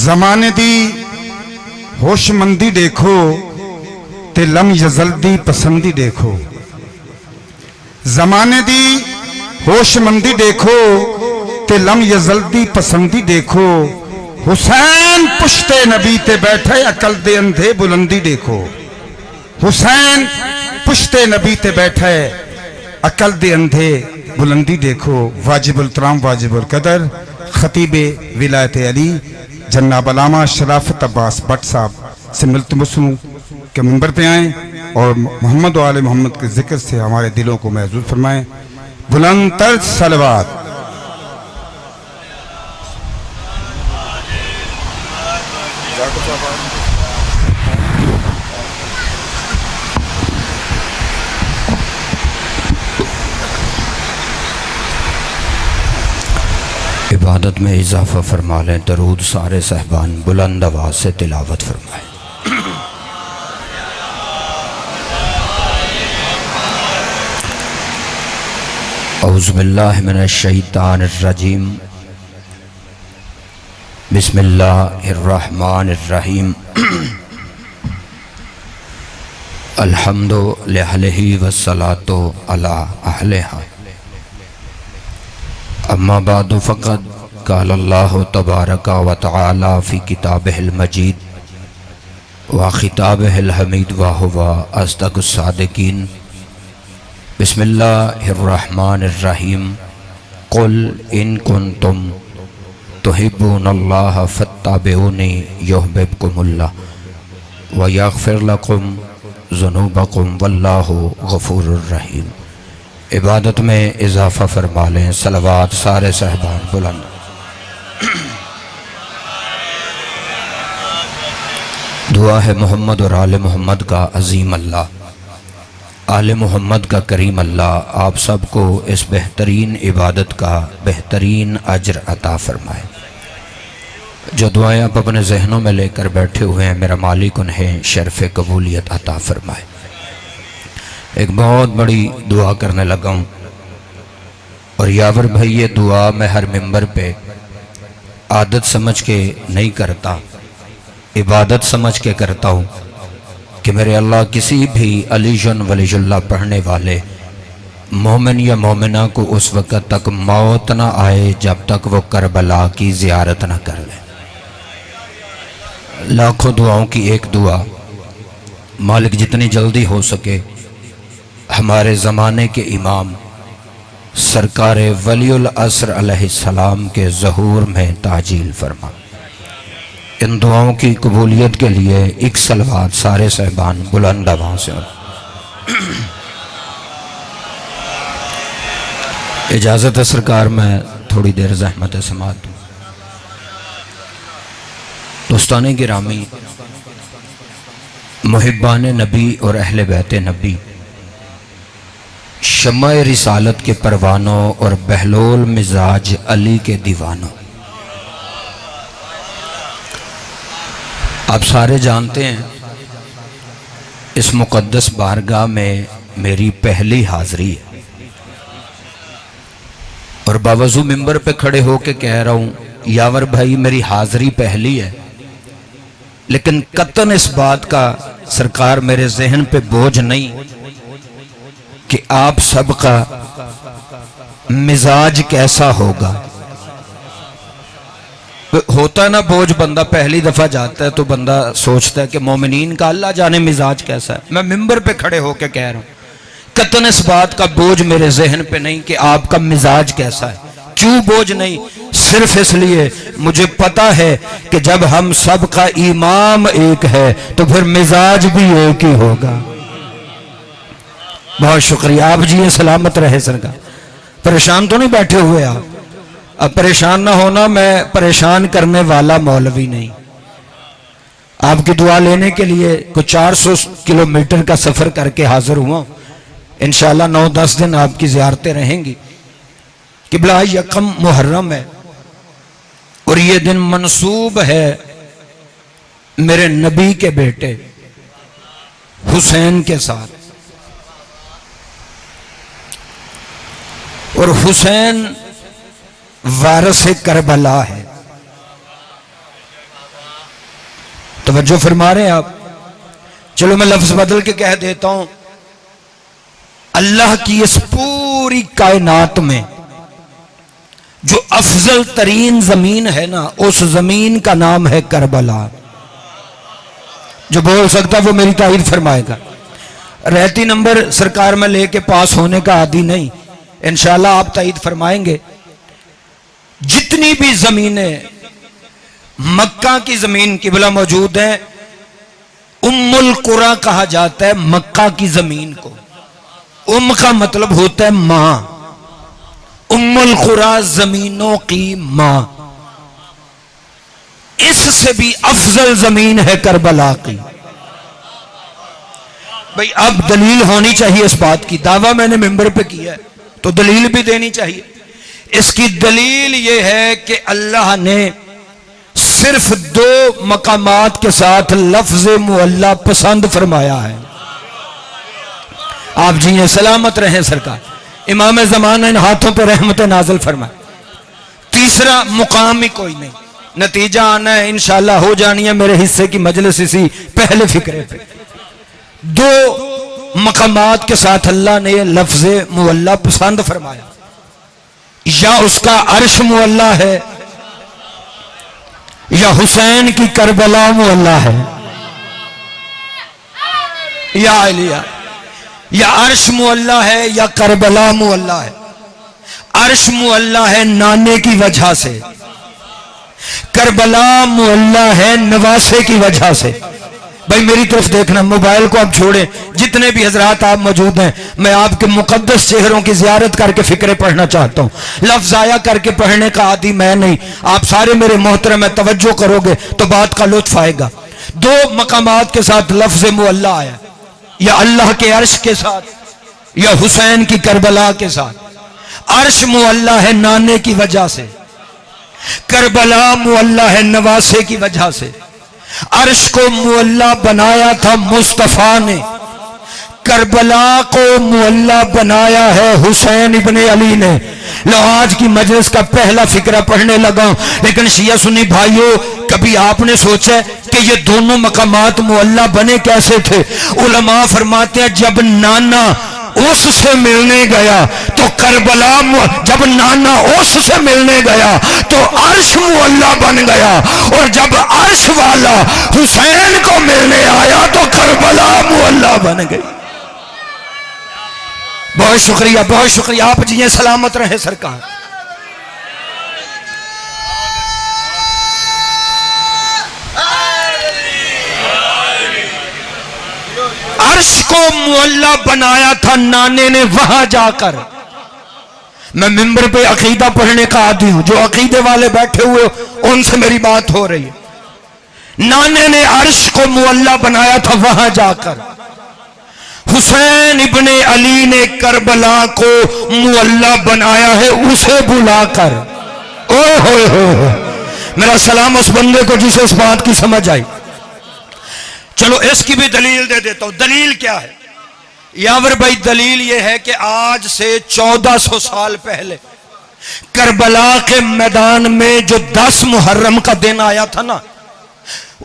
زمانے دی ہوش مندی دیکھو تے لم یزل دی پسندی دیکھو. زمانے دی ہوش مندی دیکھو تے لم یزل دی پسندی دیکھو. حسین پشتے نبی تے بیٹھے عقل دے اندھے بلندی دیکھو. حسین پشتے نبی تے بیٹھے عقل دے اندھے بلندی دیکھو. واجب الترام واجب القدر خطیب ولایت علی جناب علامہ شرافت عباس بٹ صاحب سے ملتمسوں کے منبر پہ آئیں اور محمد و آل محمد کے ذکر سے ہمارے دلوں کو محظوظ فرمائیں. بلند تر صلوات. عبادت میں اضافہ فرما لیں. درود سارے صاحبان بلند آواز سے تلاوت فرمائیں. اعوذ باللہ من الشیطان الرجیم. بسم اللہ الرحمن الرحیم. الحمد لأہلہ والصلاة علی اہلہا. اما بعد فقد قال اللہ تبارک و تعالی فی کتابہ المجید و خطابہ الحمید وہو اصدق الصادقین. بسم اللہ الرحمن الرحیم. قل ان کنتم تحبون اللہ فاتبعونی یحببکم اللہ ویغفر لکم ذنوبکم واللہ غفور الرحیم. عبادت میں اضافہ فرما لیں. صلوات سارے صاحبان بلند. دعا ہے محمد اور آل محمد کا عظیم اللہ، آل محمد کا کریم اللہ آپ سب کو اس بہترین عبادت کا بہترین اجر عطا فرمائے. جو دعائیں آپ اپنے ذہنوں میں لے کر بیٹھے ہوئے ہیں میرا مالک انہیں شرف قبولیت عطا فرمائے. ایک بہت بڑی دعا کرنے لگا ہوں اور یاور بھائی یہ دعا میں ہر ممبر پہ عادت سمجھ کے نہیں کرتا، عبادت سمجھ کے کرتا ہوں کہ میرے اللہ کسی بھی علی جن ولی اللہ پڑھنے والے مومن یا مومنہ کو اس وقت تک موت نہ آئے جب تک وہ کربلا کی زیارت نہ کر لے. لاکھوں دعاؤں کی ایک دعا مالک جتنی جلدی ہو سکے ہمارے زمانے کے امام سرکار ولی العصر علیہ السلام کے ظہور میں تعجیل فرما. ان دعاؤں کی قبولیت کے لیے ایک صلوات سارے صاحبان بلند آواز سے. اجازت ہے سرکار میں تھوڑی دیر زحمت سماعت دوں. دوستان گرامی، محبان نبی اور اہل بیت نبی، شمع رسالت کے پروانوں اور بہلول مزاج علی کے دیوانوں، آپ سارے جانتے ہیں اس مقدس بارگاہ میں میری پہلی حاضری ہے اور باوضو ممبر پہ کھڑے ہو کے کہہ رہا ہوں یاور بھائی میری حاضری پہلی ہے، لیکن قطعاً اس بات کا سرکار میرے ذہن پہ بوجھ نہیں کہ آپ سب کا مزاج کیسا ہوگا. ہوتا ہے نا بوجھ، بندہ پہلی دفعہ جاتا ہے تو بندہ سوچتا ہے کہ مومنین کا اللہ جانے مزاج کیسا ہے. میں ممبر پہ کھڑے ہو کے کہہ رہا ہوں قطعاً اس بات کا بوجھ میرے ذہن پہ نہیں کہ آپ کا مزاج کیسا ہے. کیوں بوجھ نہیں؟ صرف اس لیے مجھے پتا ہے کہ جب ہم سب کا امام ایک ہے تو پھر مزاج بھی ایک ہی ہوگا. بہت شکریہ. آپ جی سلامت رہے سرکار. پریشان تو نہیں بیٹھے ہوئے آپ؟ اب پریشان نہ ہونا، میں پریشان کرنے والا مولوی نہیں. آپ کی دعا لینے کے لیے کچھ 400 کلومیٹر کا سفر کر کے حاضر ہوا. انشاءاللہ 9-10 دن آپ کی زیارتیں رہیں گی. قبلہ یکم محرم ہے اور یہ دن منسوب ہے میرے نبی کے بیٹے حسین کے ساتھ. اور حسین وارث کربلا ہے. توجہ فرما رہے ہیں آپ؟ چلو میں لفظ بدل کے کہہ دیتا ہوں، اللہ کی اس پوری کائنات میں جو افضل ترین زمین ہے نا، اس زمین کا نام ہے کربلا۔ جو بول سکتا وہ میری تائید فرمائے گا۔ رہتی نمبر سرکار میں لے کے پاس ہونے کا عادی نہیں، انشاءاللہ آپ تائید فرمائیں گے۔ جتنی بھی زمینیں مکہ کی زمین قبلہ موجود ہیں، ام القرى کہا جاتا ہے مکہ کی زمین کو۔ ام کا مطلب ہوتا ہے ماں، ام القرى زمینوں کی ماں۔ اس سے بھی افضل زمین ہے کربلا کی۔ بھئی اب دلیل ہونی چاہیے اس بات کی، دعویٰ میں نے ممبر پہ کیا ہے تو دلیل بھی دینی چاہیے۔ اس کی دلیل یہ ہے کہ اللہ نے صرف 2 مقامات کے ساتھ لفظ معلی پسند فرمایا ہے۔ آپ جی یہ سلامت رہیں سرکار، امام زمانہ ان ہاتھوں پہ رحمت نازل فرمائے۔ تیسرا مقام ہی کوئی نہیں، نتیجہ آنا ہے انشاءاللہ، ہو جانی ہے میرے حصے کی مجلس اسی پہلے فکرے پہ۔ 2 مقامات کے ساتھ اللہ نے یہ لفظ معلی پسند فرمایا، یا اس کا عرش معلی ہے، یا حسین کی کربلا معلی ہے، یا علیہ، یا عرش معلی ہے یا کربلا معلی ہے۔ عرش معلی ہے نانے کی وجہ سے، کربلا معلی ہے نواسے کی وجہ سے۔ بھائی میری طرف دیکھنا، موبائل کو اب چھوڑیں، جتنے بھی حضرات آپ موجود ہیں، میں آپ کے مقدس چہروں کی زیارت کر کے فکرے پڑھنا چاہتا ہوں۔ لفظ آیا کر کے پڑھنے کا عادی میں نہیں، آپ سارے میرے محترم میں توجہ کرو گے تو بات کا لطف آئے گا۔ 2 مقامات کے ساتھ لفظ معلی آیا، یا اللہ کے عرش کے ساتھ یا حسین کی کربلا کے ساتھ۔ عرش معلی ہے نانے کی وجہ سے، کربلا معلی ہے نواسے کی وجہ سے۔ عرش کو معلی بنایا تھا مصطفیٰ نے، کربلا کو معلی بنایا ہے حسین ابن علی نے۔ لو آج کی مجلس کا پہلا فکرہ پڑھنے لگا ہوں، لیکن شیعہ سنی بھائیوں، کبھی آپ نے سوچا کہ یہ دونوں مقامات معلی بنے کیسے تھے؟ علماء فرماتے ہیں جب نانا اس سے ملنے گیا تو کربلا، جب نانا اس سے ملنے گیا تو عرش معلی بن گیا، اور جب عرش والا حسین کو ملنے آیا تو کربلا معلی بن گئی۔ بہت شکریہ، بہت شکریہ، آپ جی سلامت رہے سرکار۔ عرش کو معلی بنایا تھا نانے نے وہاں جا کر۔ میں ممبر پہ عقیدہ پڑھنے کا عادی ہوں، جو عقیدے والے بیٹھے ہوئے ان سے میری بات ہو رہی ہے۔ نانے نے عرش کو معلی بنایا تھا وہاں جا کر، حسین ابن علی نے کربلا کو معلی بنایا ہے اسے بلا کر۔ اوہ ہوئے ہوئے، میرا سلام اس بندے کو جسے اس بات کی سمجھ آئی۔ چلو اس کی بھی دلیل دے دیتا ہوں۔ دلیل کیا ہے یاور بھائی؟ دلیل یہ ہے کہ آج سے 1400 سال پہلے کربلا کے میدان میں جو 10 محرم کا دن آیا تھا نا،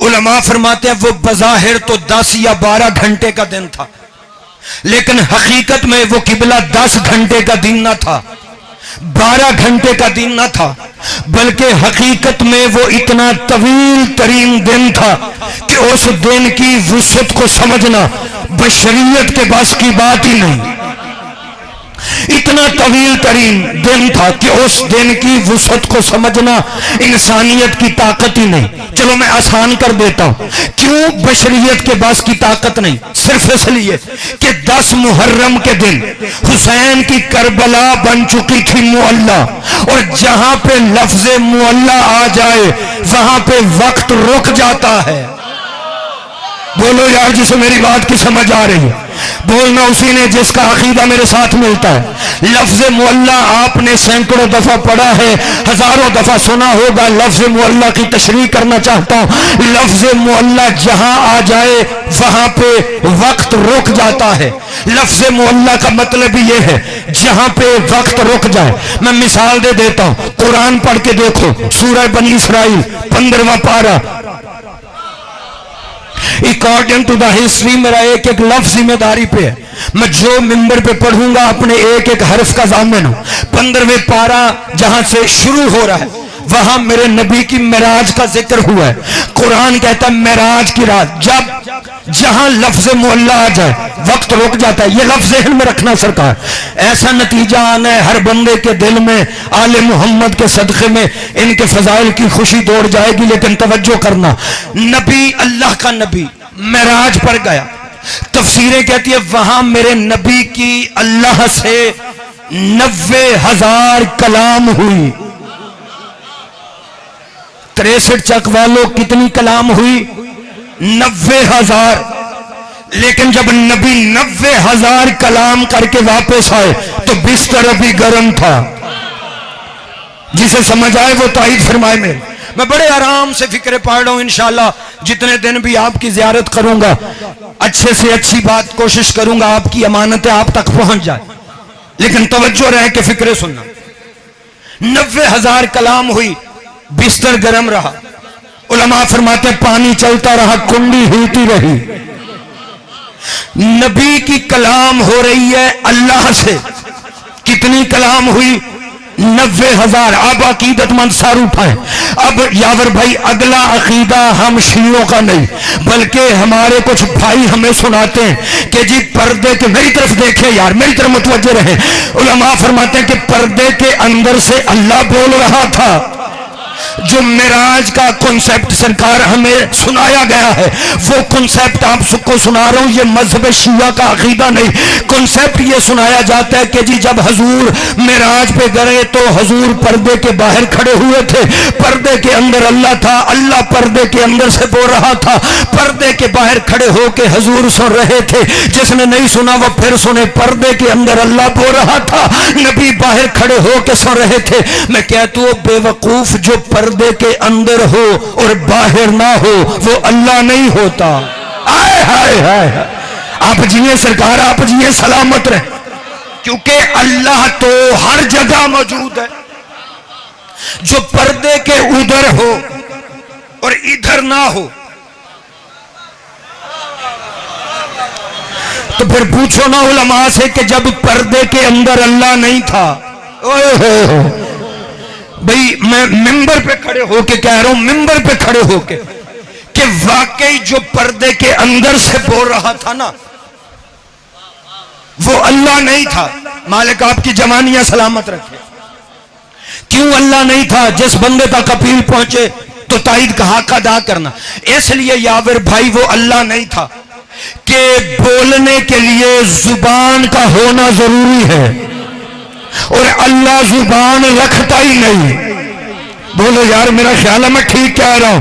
علماء فرماتے ہیں وہ بظاہر تو 10 یا 12 گھنٹے کا دن تھا، لیکن حقیقت میں وہ قبلہ 10 گھنٹے کا دن نہ تھا، 12 گھنٹے کا دن نہ تھا، بلکہ حقیقت میں وہ اتنا طویل ترین دن تھا کہ اس دن کی وسعت کو سمجھنا بشریت کے بس کی بات ہی نہیں۔ اتنا طویل ترین دن تھا کہ اس دن کی وسعت کو سمجھنا انسانیت کی طاقت ہی نہیں۔ چلو میں آسان کر دیتا ہوں، کیوں بشریت کے بس کی طاقت نہیں؟ صرف اس لیے کہ 10 محرم کے دن حسین کی کربلا بن چکی تھی معلی، اور جہاں پہ لفظ معلی آ جائے وہاں پہ وقت رک جاتا ہے۔ بولو یار جسے میری بات کی سمجھ آ رہی ہے، بولنا اسی نے جس کا عقیدہ میرے ساتھ ملتا ہے۔ لفظ معلی آپ نے سینکڑوں دفعہ پڑھا ہے، ہزاروں دفعہ سنا ہوگا۔ لفظ معلی کی تشریح کرنا چاہتا ہوں۔ لفظ معلی جہاں آ جائے وہاں پہ وقت رک جاتا ہے۔ لفظ معلی کا مطلب یہ ہے جہاں پہ وقت رک جائے۔ میں مثال دے دیتا ہوں، قرآن پڑھ کے دیکھو، سورہ بنی اسرائیل 15واں پارہ، اکارڈنگ ٹو دا ہسٹری میرا ایک ایک لفظ ذمہ داری پہ ہے. میں جو ممبر پہ پڑھوں گا اپنے ایک ایک حرف کا ضامن ہوں. 15ویں پارہ جہاں سے شروع ہو رہا ہے وہاں میرے نبی کی معراج کا ذکر ہوا ہے. قرآن کہتا ہے معراج کی رات. جب جہاں لفظ معلّہ آ جائے وقت رک جاتا ہے. یہ لفظ ذہن میں رکھنا سرکار. ایسا نتیجہ آنا ہے ہر بندے کے دل میں آل محمد کے صدقے میں ان کے فضائل کی خوشی دوڑ جائے گی. لیکن توجہ کرنا, نبی اللہ کا نبی معراج پر گیا. تفسیریں کہتی ہے وہاں میرے نبی کی اللہ سے 90,000 کلام ہوئی. 63 چک والوں کتنی کلام ہوئی؟ 90,000. لیکن جب نبی 90,000 کلام کر کے واپس آئے تو بستر ابھی گرم تھا. جسے سمجھ آئے وہ تائید فرمائے. میں بڑے آرام سے فکر پڑھ رہا ہوں. انشاءاللہ جتنے دن بھی آپ کی زیارت کروں گا اچھے سے اچھی بات کوشش کروں گا آپ کی امانتیں آپ تک پہنچ جائے. لیکن توجہ رہے کہ فکرے سننا. 90,000 کلام ہوئی, بستر گرم رہا. علماء فرماتے پانی چلتا رہا, کنڈی ہلتی رہی. نبی کی کلام ہو رہی ہے اللہ سے. کتنی کلام ہوئی؟ 90,000. اب عقیدت مند سار اٹھائیں. اب یاور بھائی اگلا عقیدہ ہم شیعوں کا نہیں بلکہ ہمارے کچھ بھائی ہمیں سناتے ہیں کہ جی پردے کے, میری طرف دیکھیں یار, میری طرف متوجہ رہیں. علماء فرماتے ہیں کہ پردے کے اندر سے اللہ بول رہا تھا. جو معراج کا کنسپٹ سرکار ہمیں سنایا گیا ہے وہ کنسپٹ آپ سب کو سنا رہا ہوں. یہ مذہب شیعہ کا عقیدہ نہیں. کنسپٹ یہ سنایا جاتا ہے کہ جی جب حضور معراج پہ گئے تو حضور پردے کے باہر کھڑے ہوئے تھے. پردے کے اندر اللہ تھا. اللہ پردے کے اندر سے بول رہا تھا. پردے کے باہر کھڑے ہو کے حضور سن رہے تھے. جس نے نہیں سنا وہ پھر سنے. پردے کے اندر اللہ بول رہا تھا, نبی باہر کھڑے ہو کے سن رہے تھے. میں کہتا ہوں بے وقوف, جو پردے کے اندر ہو اور باہر نہ ہو وہ اللہ نہیں ہوتا. آئے ہائے ہائے, آپ جیئے سرکار, آپ جیئے, سلامت رہے. کیونکہ اللہ تو ہر جگہ موجود ہے. جو پردے کے ادھر ہو اور ادھر نہ ہو تو پھر پوچھو نا علماء سے کہ جب پردے کے اندر اللہ نہیں تھا. بھئی میں ممبر پہ کھڑے ہو کے کہہ رہا ہوں, ممبر پہ کھڑے ہو کے, کہ واقعی جو پردے کے اندر سے بول رہا تھا نا وہ اللہ نہیں تھا. مالک آپ کی جوانیاں سلامت رکھے. کیوں اللہ نہیں تھا؟ جس بندے تک اپیل پہنچے تو تائید کا حق ادا کرنا. اس لیے یاور بھائی وہ اللہ نہیں تھا کہ بولنے کے لیے زبان کا ہونا ضروری ہے اور اللہ زبان رکھتا ہی نہیں. بولو یار, میرا خیال ہے میں ٹھیک کہہ رہا ہوں.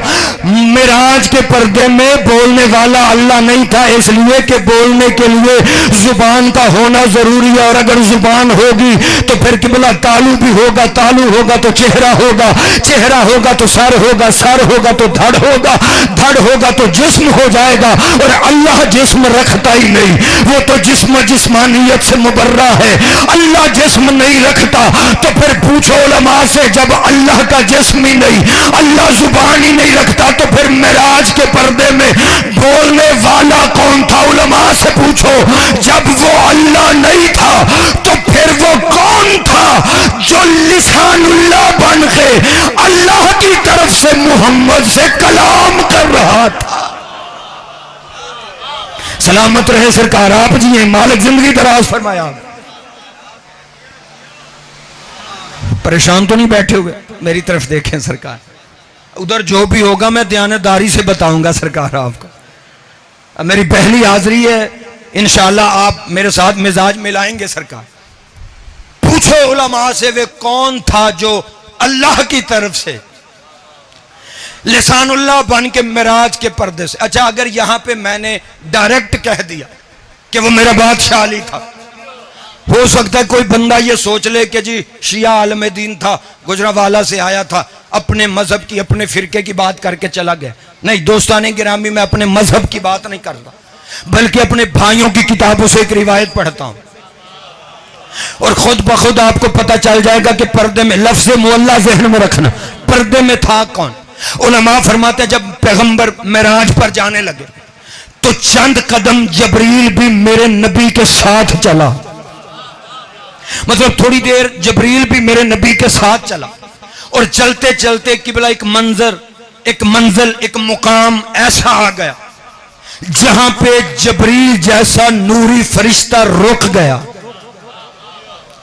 معراج کے پردے میں بولنے والا اللہ نہیں تھا اس لیے کہ بولنے کے لیے زبان کا ہونا ضروری ہے. اور اگر زبان ہوگی تو پھر قبلہ تالو بھی ہوگا, تالو ہوگا تو چہرہ ہوگا, چہرہ ہوگا تو سر ہوگا, سر ہوگا تو دھڑ ہوگا, دھڑ ہوگا تو جسم ہو جائے گا. اور اللہ جسم رکھتا ہی نہیں, وہ تو جسم جسمانیت سے مبرہ ہے. اللہ جسم نہیں رکھتا تو پھر پوچھو علماء سے, جب اللہ کا جسم ہی نہیں, اللہ زبان ہی نہیں رکھتا تو پھر معراج کے پردے میں بولنے والا کون تھا؟ علماء سے پوچھو. جب وہ اللہ نہیں تھا تو پھر وہ کون تھا جو لسان اللہ بن کے اللہ کی طرف سے محمد سے کلام کر رہا تھا؟ سلامت رہے سرکار, آپ جی ہیں, مالک زندگی دراز فرمایا. پریشان تو نہیں بیٹھے ہوئے, میری طرف دیکھیں سرکار. ادھر جو بھی ہوگا میں دیانتداری سے بتاؤں گا سرکار آپ کو. میری پہلی حاضری ہے, انشاءاللہ آپ میرے ساتھ مزاج ملائیں گے سرکار. پوچھو علماء سے وہ کون تھا جو اللہ کی طرف سے لسان اللہ بن کے معراج کے پردے سے. اچھا اگر یہاں پہ میں نے ڈائریکٹ کہہ دیا کہ وہ میرا بادشاہ علی تھا, ہو سکتا ہے کوئی بندہ یہ سوچ لے کہ جی شیعہ عالم دین تھا, گجرانوالہ سے آیا تھا, اپنے مذہب کی اپنے فرقے کی بات کر کے چلا گیا. نہیں دوستان گرامی, میں اپنے مذہب کی بات نہیں کرتا بلکہ اپنے بھائیوں کی کتابوں سے ایک روایت پڑھتا ہوں اور خود بخود آپ کو پتہ چل جائے گا کہ پردے میں, لفظ معلّہ ذہن میں رکھنا, پردے میں تھا کون. علماء فرماتے ہیں جب پیغمبر معراج پر جانے لگے تو چند قدم جبریل بھی میرے نبی کے ساتھ چلا. مطلب تھوڑی دیر جبریل بھی میرے نبی کے ساتھ چلا، اور چلتے چلتے قبلہ ایک منزل ایک مقام ایسا آ گیا جہاں پہ جبریل جیسا نوری فرشتہ رک گیا.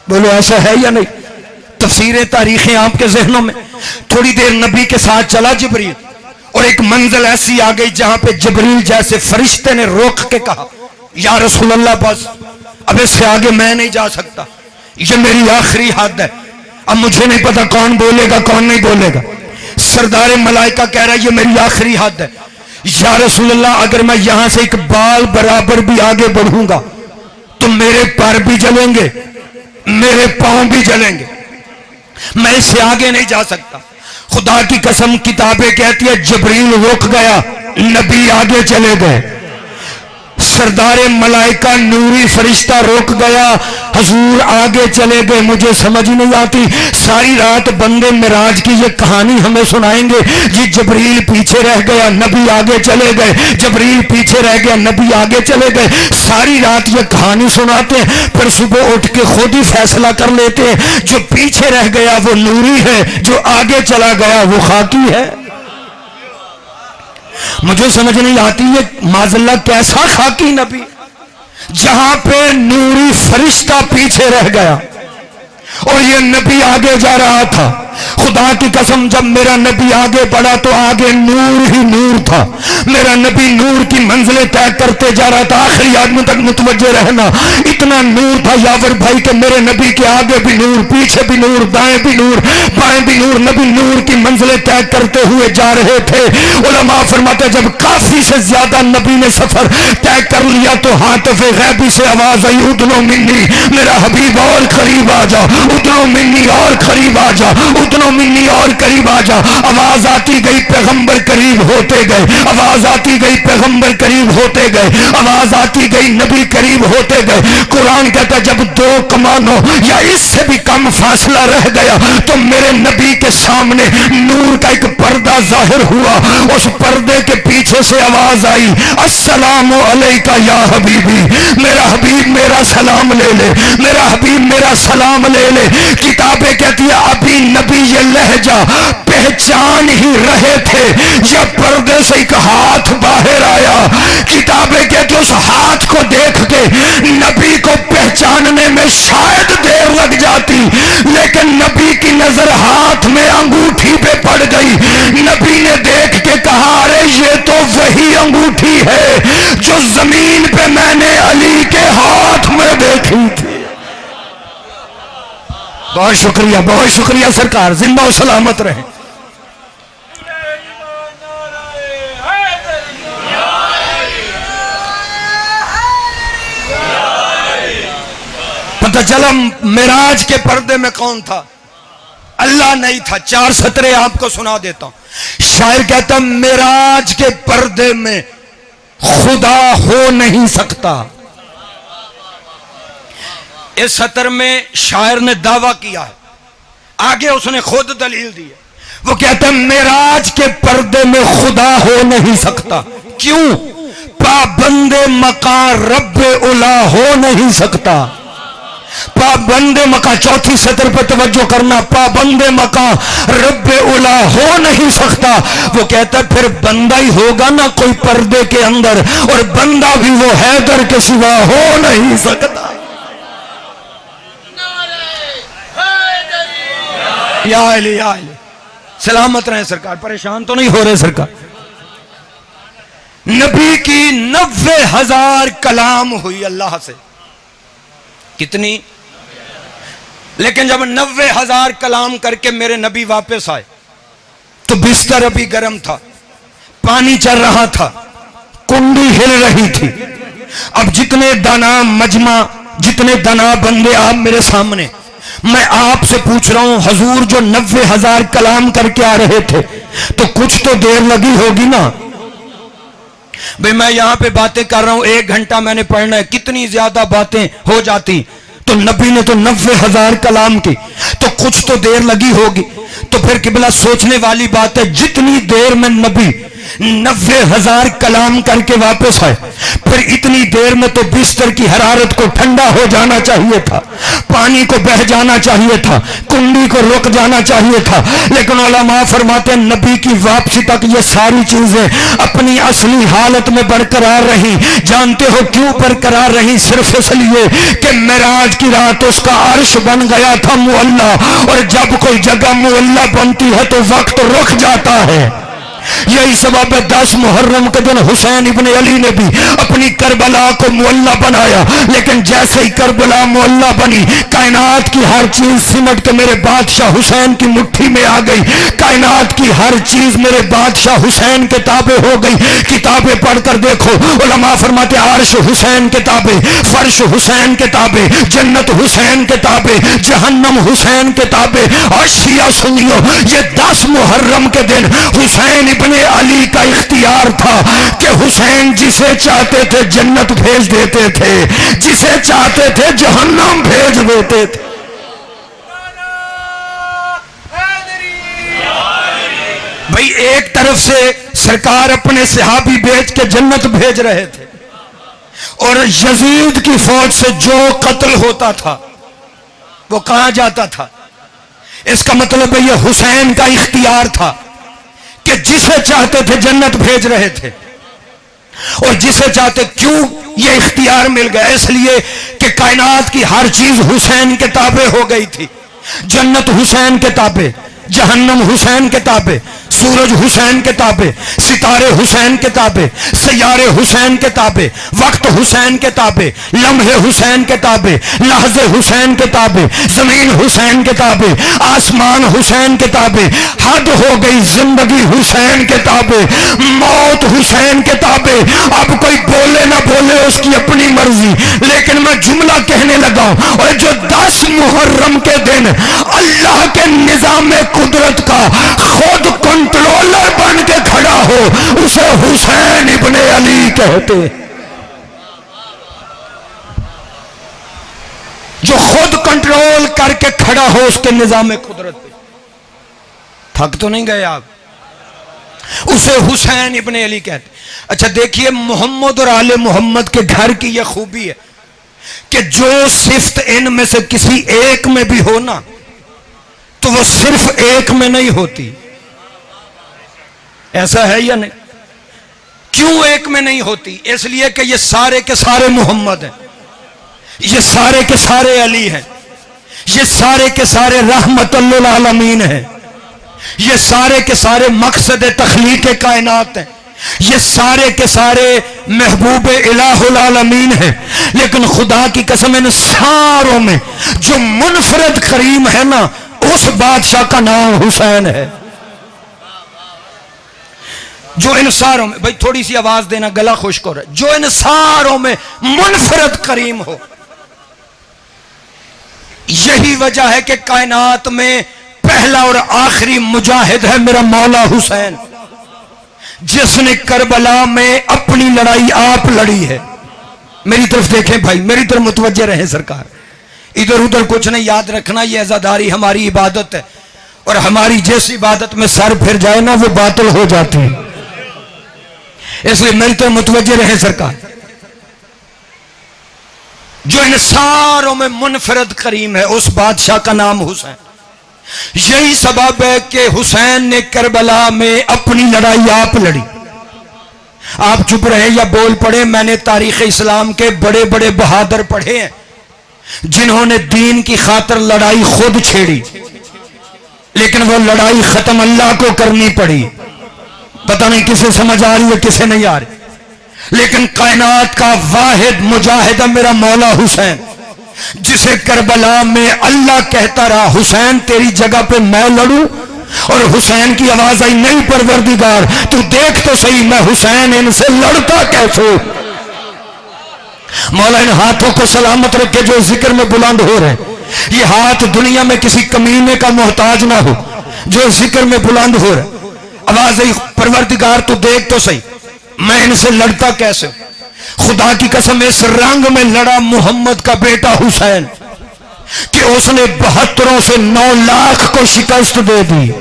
بولو ایسا ہے یا نہیں؟ تفسیریں تاریخیں آپ کے ذہنوں میں. تھوڑی دیر نبی کے ساتھ چلا جبریل، اور ایک منزل ایسی آ گئی جہاں پہ جبریل جیسے فرشتے نے روک کے کہا یا رسول اللہ بس اب اس سے آگے میں نہیں جا سکتا، یہ میری آخری حد ہے. اب مجھے نہیں پتا کون بولے گا کون نہیں بولے گا. سردار ملائکہ کہہ رہا ہے یہ میری آخری حد ہے. یا رسول اللہ اگر میں یہاں سے ایک بال برابر بھی آگے بڑھوں گا تو میرے پر بھی جلیں گے، میرے پاؤں بھی جلیں گے، میں اس سے آگے نہیں جا سکتا. خدا کی قسم کتابیں کہتی ہے جبریل رک گیا، نبی آگے چلے گئے. سردار ملائکہ نوری فرشتہ رک گیا، حضور آگے چلے گئے. مجھے سمجھ نہیں آتی، ساری رات بندے معراج کی یہ کہانی ہمیں سنائیں گے جی جبریل پیچھے رہ گیا نبی آگے چلے گئے، جبریل پیچھے رہ گیا نبی آگے چلے گئے. ساری رات یہ کہانی سناتے ہیں، پھر صبح اٹھ کے خود ہی فیصلہ کر لیتے ہیں جو پیچھے رہ گیا وہ نوری ہے، جو آگے چلا گیا وہ خاکی ہے. مجھے سمجھ نہیں آتی یہ معاذ اللہ کیسا خاکی نبی جہاں پہ نوری فرشتہ پیچھے رہ گیا اور یہ نبی آگے جا رہا تھا. خدا کی قسم جب میرا نبی آگے بڑھا تو آگے نور ہی نور تھا. میرا نبی نور کی منزلیں طے کرتے جا رہا تھا. آخری آدمی تک متوجہ رہنا، اتنا نور تھا یاور بھائی کہ میرے نبی کے آگے بھی نور، پیچھے بھی نور، دائیں بھی نور، بائیں بھی نور. نبی نور کی منزلیں طے کرتے ہوئے جا رہے تھے. علماء فرماتے جب کافی سے زیادہ نبی نے سفر طے کر لیا تو ہاتف غیبی سے آواز آئی ادنو منی، میرا حبیب اور قریب آ جا، ادنو منی اور قریب آ جا، ادنو منی اور قریب آ جا. آواز آتی گئی پیغمبر قریب ہوتے گئے، آواز آتی گئی پیغمبر قریب ہوتے گئے، آواز آتی گئی نبی قریب ہوتے گئے. قرآن کہتا جب 2 کمانوں یا اس سے بھی کم فاصلہ رہ گیا تو میرے نبی کے سامنے نور کا ایک پردہ ظاہر ہوا. اس پردے کے پیچھے سے آواز آئی السلام علیکہ یا حبیبی، میرا حبیب میرا سلام لے لے، میرا حبیب میرا سلام لے لے. کتابیں کہتی ہے ابھی نبی یہ لہجہ پہچان ہی رہے تھے یا پردے سے ایک ہاتھ باہر آیا. کتابیں کہتی اس ہاتھ کو دیکھ کے نبی کو پہچاننے میں شاید دیر لگ جاتی، لیکن نبی کی نظر ہاتھ میں انگوٹھی پہ پڑ گئی. نبی نے دیکھ کے کہا ارے یہ تو وہی انگوٹھی ہے جو زمین پہ میں نے علی کے ہاتھ میں دیکھی تھی. بہت شکریہ سرکار، زندہ و سلامت رہیں. پتہ چلا معراج کے پردے میں کون تھا؟ اللہ نہیں تھا. 4 سطریں آپ کو سنا دیتا ہوں. شاعر کہتا معراج کے پردے میں خدا ہو نہیں سکتا. اس سطر میں شاعر نے دعویٰ کیا ہے، آگے اس نے خود دلیل دی ہے. وہ کہتا ہے معراج کے پردے میں خدا ہو نہیں سکتا. کیوں؟ پابند مقام رب الا ہو نہیں سکتا. پابند مقام، 4تھی سطر پر توجہ کرنا، پابند مقام رب الا ہو نہیں سکتا. وہ کہتا ہے پھر بندہ ہی ہوگا نا کوئی پردے کے اندر، اور بندہ بھی وہ حیدر کے سوا ہو نہیں سکتا. یا علی یا علی، سلامت رہیں سرکار، پریشان تو نہیں ہو رہے سرکار. نبی کی 90,000 کلام ہوئی اللہ سے. کتنی؟ لیکن جب 90,000 کلام کر کے میرے نبی واپس آئے تو بستر ابھی گرم تھا، پانی چل رہا تھا، کنڈی ہل رہی تھی. اب جتنے دانا مجمع، جتنے دانا بندے آپ میرے سامنے، میں آپ سے پوچھ رہا ہوں حضور جو 90,000 کلام کر کے آ رہے تھے تو کچھ تو دیر لگی ہوگی نا. بھئی میں یہاں پہ باتیں کر رہا ہوں، 1 گھنٹہ میں نے پڑھنا ہے، کتنی زیادہ باتیں ہو جاتی. تو نبی نے تو 90,000 کلام کی تو کچھ تو دیر لگی ہوگی. تو پھر قبلہ سوچنے والی بات ہے جتنی دیر میں نبی 90,000 کلام کر کے واپس آئے. پھر اتنی دیر میں تو بستر کی حرارت کو ٹھنڈا ہو جانا چاہیے تھا, پانی کو بہہ جانا چاہیے تھا, کنڈی کو رک جانا چاہیے تھا, لیکن علماء فرماتے ہیں نبی کی واپسی تک یہ ساری چیزیں اپنی اصلی حالت میں برقرار رہیں. جانتے ہو کیوں برقرار رہیں؟ صرف اس لیے کہ معراج کی رات اس کا عرش بن گیا تھا معلّا, اور جب کوئی جگہ معلّا بنتی ہے تو وقت رک جاتا ہے. یہی سبب ہے 10 محرم کے دن حسین ابن علی نے بھی اپنی کربلا کو معلّا بنایا, لیکن جیسے ہی کربلا معلّا بنی کائنات کی ہر چیز سمٹ کے میرے بادشاہ حسین کی مٹھی میں آ گئی. کائنات کی ہر چیز میرے بادشاہ حسین کے تابع ہو گئی. کتابیں پڑھ کر دیکھو, علماء فرماتے عرش حسین کے تابع, فرش حسین کے تابع, جنت حسین کے تابع, جہنم حسین کے تابع. اور شیعہ سنیو, یہ 10 محرم کے دن حسین ابن علی کا اختیار تھا کہ حسین جسے چاہتے تھے جنت بھیج دیتے تھے, جسے چاہتے تھے جہنم بھیج دیتے تھے. بھئی ایک طرف سے سرکار اپنے صحابی بھیج کے جنت بھیج رہے تھے, اور یزید کی فوج سے جو قتل ہوتا تھا وہ کہاں جاتا تھا؟ اس کا مطلب ہے یہ حسین کا اختیار تھا کہ جسے چاہتے تھے جنت بھیج رہے تھے, اور جسے چاہتے. کیوں یہ اختیار مل گیا؟ اس لیے کہ کائنات کی ہر چیز حسین کے تابع ہو گئی تھی. جنت حسین کے تابع, جہنم حسین کے تابع, سورج حسین کے تابع, ستارے حسین کے تابع, سیارے حسین کے تابع, وقت حسین کے تابع, لمحے حسین کے تابع, لحظے حسین کے تابع, زمین حسین کے تابع, آسمان حسین کے تابع. حد ہو گئی زندگی حسین کے تابع, موت حسین کے تابع. اب کوئی بولے نہ بولے اس کی اپنی مرضی, لیکن میں جملہ کہنے لگا ہوں. اور جو 10 محرم کے دن اللہ کے نظام قدرت کا خود کنٹرولر بن کے کھڑا ہو, اسے حسین ابن علی کہتے. جو خود کنٹرول کر کے کھڑا ہو اس کے نظام قدرت پہ. تھک تو نہیں گئے آپ؟ اسے حسین ابن علی کہتے. اچھا دیکھیے, محمد اور آل محمد کے گھر کی یہ خوبی ہے کہ جو صفت ان میں سے کسی ایک میں بھی ہو نا تو وہ صرف ایک میں نہیں ہوتی. ایسا ہے یا نہیں؟ کیوں ایک میں نہیں ہوتی؟ اس لیے کہ یہ سارے کے سارے محمد ہیں, یہ سارے کے سارے علی ہیں, یہ سارے کے سارے رحمت للعالمین ہیں, یہ سارے کے سارے مقصد تخلیق کائنات ہیں, یہ سارے کے سارے محبوب الہ العالمین ہیں. لیکن خدا کی قسم ان ساروں میں جو منفرد کریم ہے نا, اس بادشاہ کا نام حسین ہے. جو ان ساروں میں, بھائی تھوڑی سی آواز دینا, گلا خشک ہو رہا ہے, جو ان ساروں میں منفرد کریم ہو. یہی وجہ ہے کہ کائنات میں پہلا اور آخری مجاہد ہے میرا مولا حسین, جس نے کربلا میں اپنی لڑائی آپ لڑی ہے. میری طرف دیکھیں بھائی, میری طرف متوجہ رہیں سرکار, ادھر ادھر کچھ نہیں. یاد رکھنا یہ عزاداری ہماری عبادت ہے, اور ہماری جس عبادت میں سر پھر جائے نا وہ باطل ہو جاتی ہے. اس لیے میری طرف متوجہ رہیں سرکار. جو ان ساروں میں منفرد کریم ہے اس بادشاہ کا نام حسین. یہی سبب ہے کہ حسین نے کربلا میں اپنی لڑائی آپ لڑی. آپ چپ رہے یا بول پڑے, میں نے تاریخ اسلام کے بڑے بڑے بہادر پڑھے ہیں جنہوں نے دین کی خاطر لڑائی خود چھیڑی, لیکن وہ لڑائی ختم اللہ کو کرنی پڑی. پتہ نہیں کسے سمجھ آ رہی ہے کسے نہیں آ رہی, لیکن کائنات کا واحد مجاہد میرا مولا حسین, جسے کربلا میں اللہ کہتا رہا حسین تیری جگہ پہ میں لڑوں, اور حسین کی آواز آئی نہیں پروردگار تو دیکھ تو صحیح میں حسین ان سے لڑتا کیسے. مولا ان ہاتھوں کو سلامت رکھے جو ذکر میں بلند ہو رہے ہیں. یہ ہاتھ دنیا میں کسی کمینے کا محتاج نہ ہو جو ذکر میں بلند ہو رہے. آواز آئی پروردگار تو دیکھ تو صحیح میں ان سے لڑتا کیسے. خدا کی قسم اس رنگ میں لڑا محمد کا بیٹا حسین کہ اس نے 72 سے 9 لاکھ کو شکست دے دی.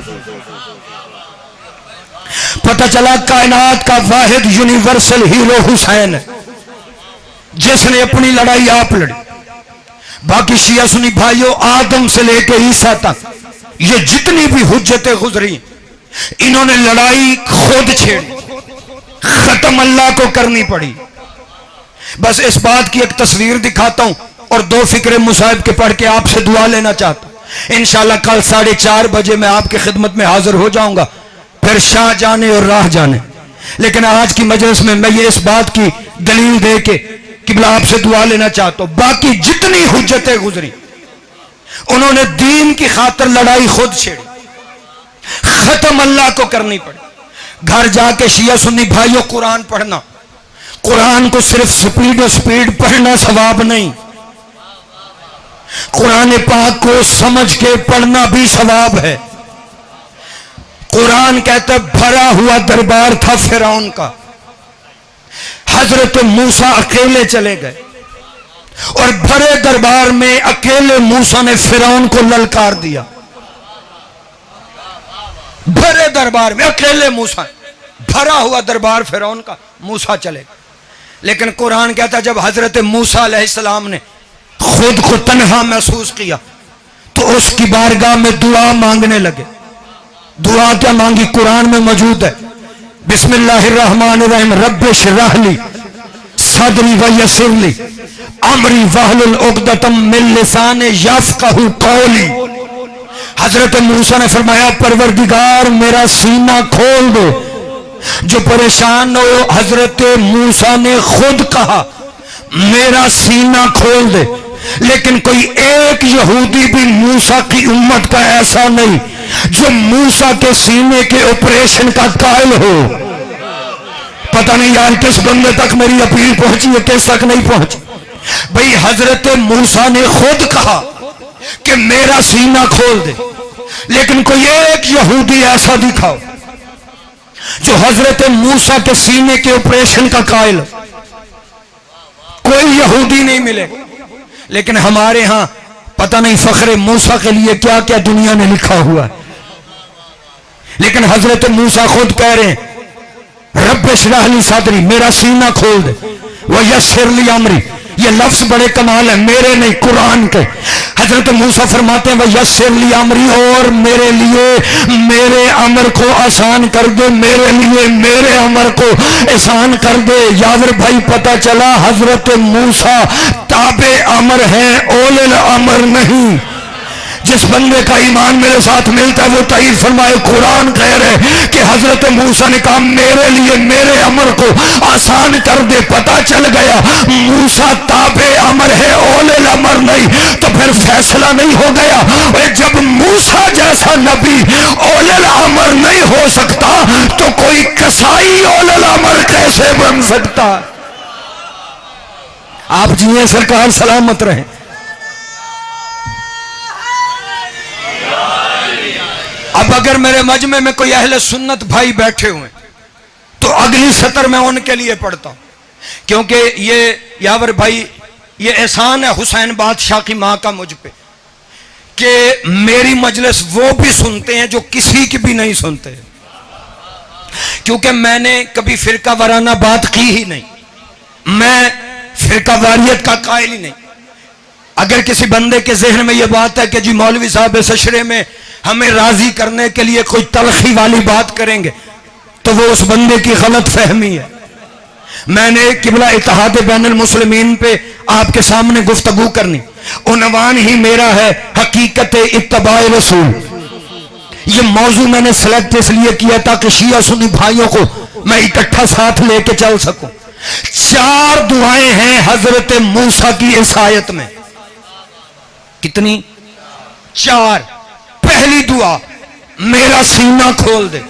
پتہ چلا کائنات کا واحد یونیورسل ہیرو حسین ہے، جس نے اپنی لڑائی آپ لڑی۔ باقی شیعہ سنی بھائیوں، آدم سے لے کے عیسیٰ تک یہ جتنی بھی حجتیں گزری انہوں نے لڑائی خود چھیڑی، ختم اللہ کو کرنی پڑی۔ بس اس بات کی ایک تصویر دکھاتا ہوں اور دو فکرے مصاحب کے پڑھ کے آپ سے دعا لینا چاہتا ہوں۔ انشاءاللہ کل 4:30 بجے میں آپ کی خدمت میں حاضر ہو جاؤں گا، پھر شاہ جانے اور راہ جانے۔ لیکن آج کی مجلس میں یہ اس بات کی دلیل دے کے قبلہ آپ سے دعا لینا چاہتا ہوں، باقی جتنی حجتیں گزری انہوں نے دین کی خاطر لڑائی خود چھیڑی، ختم اللہ کو کرنی پڑی۔ گھر جا کے شیعہ سنی بھائیوں قرآن پڑھنا، قرآن کو صرف سپیڈ پڑھنا ثواب نہیں، قرآن پاک کو سمجھ کے پڑھنا بھی ثواب ہے۔ قرآن کہتا ہے بھرا ہوا دربار تھا فرعون کا، حضرت موسیٰ اکیلے چلے گئے اور بھرے دربار میں اکیلے موسیٰ نے فرعون کو للکار دیا۔ بھرے دربار میں اکیلے موسیٰ، بھرا ہوا دربار فرعون کا، موسیٰ چلے گئے۔ لیکن قرآن کہتا جب حضرت موسیٰ علیہ السلام نے خود کو تنہا محسوس کیا تو اس کی بارگاہ میں دعا مانگنے لگے۔ دعا کیا مانگی؟ قرآن میں موجود ہے، بسم اللہ الرحمن الرحیم، رب اشرح لی صدری ویسر لی امری واحلل عقدۃ من لسانی یفقہوا قولی۔ حضرت موسیٰ نے فرمایا پروردگار میرا سینہ کھول دو۔ جو پریشان ہو، حضرت موسیٰ نے خود کہا میرا سینہ کھول دے، لیکن کوئی ایک یہودی بھی موسیٰ کی امت کا ایسا نہیں جو موسیٰ کے سینے کے آپریشن کا قائل ہو۔ پتہ نہیں یار کس بندے تک میری اپیل پہنچی ہے، کس تک نہیں پہنچی۔ بھئی حضرت موسیٰ نے خود کہا کہ میرا سینہ کھول دے، لیکن کوئی ایک یہودی ایسا دکھاؤ جو حضرت موسیٰ کے سینے کے آپریشن کا قائل ہو۔ کوئی یہودی نہیں ملے۔ لیکن ہمارے ہاں پتہ نہیں فخر موسیٰ کے لیے کیا کیا دنیا نے لکھا ہوا ہے۔ لیکن حضرت موسیٰ خود کہہ رہے ہیں رب اشرح لی صدری، میرا سینہ کھول دے، ویسر لی امری۔ یہ لفظ بڑے کمال ہے، میرے نہیں قرآن کے۔ حضرت موسیٰ فرماتے ہیں ویسر لی امری، اور میرے لیے میرے امر کو آسان کر دے، میرے لیے میرے امر کو آسان کر دے۔ یاور بھائی پتہ چلا حضرت موسیٰ تابع امر ہیں، اولِ الامر نہیں۔ جس بندے کا ایمان میرے ساتھ ملتا ہے وہ تائید فرمائے قرآن کہہ رہے کہ حضرت موسیٰ نے کہا میرے لیے میرے امر کو آسان کر دے۔ پتہ چل گیا موسیٰ تابع امر ہے، اولِ الامر نہیں، تو پھر فیصلہ نہیں ہو گیا؟ جب موسیٰ جیسا نبی اولِ الامر نہیں ہو سکتا تو کوئی کسائی اولِ الامر کیسے بن سکتا؟ آپ جیئے سرکار سلامت رہیں۔ اب اگر میرے مجمع میں کوئی اہل سنت بھائی بیٹھے ہوئے تو اگلی سطر میں ان کے لیے پڑھتا ہوں، کیونکہ یہ یاور بھائی یہ احسان ہے حسین بادشاہ کی ماں کا مجھ پہ کہ میری مجلس وہ بھی سنتے ہیں جو کسی کی بھی نہیں سنتے، کیونکہ میں نے کبھی فرقہ وارانہ بات کی ہی نہیں، میں فرقہ واریت کا قائل ہی نہیں۔ اگر کسی بندے کے ذہن میں یہ بات ہے کہ جی مولوی صاحب اس اشرے میں ہمیں راضی کرنے کے لیے کوئی تلخی والی بات کریں گے تو وہ اس بندے کی غلط فہمی ہے۔ میں نے قبلہ اتحاد بین المسلمین پہ آپ کے سامنے گفتگو کرنی، عنوان ہی میرا ہے حقیقت اتباع رسول۔ یہ موضوع میں نے سلیکٹ اس لیے کیا تاکہ شیعہ سنی بھائیوں کو میں اکٹھا ساتھ لے کے چل سکوں۔ 4 دعائیں ہیں حضرت موسیٰ کی اس آیت میں۔ کتنی؟ 4۔ پہلی دعا میرا سینہ کھول دے،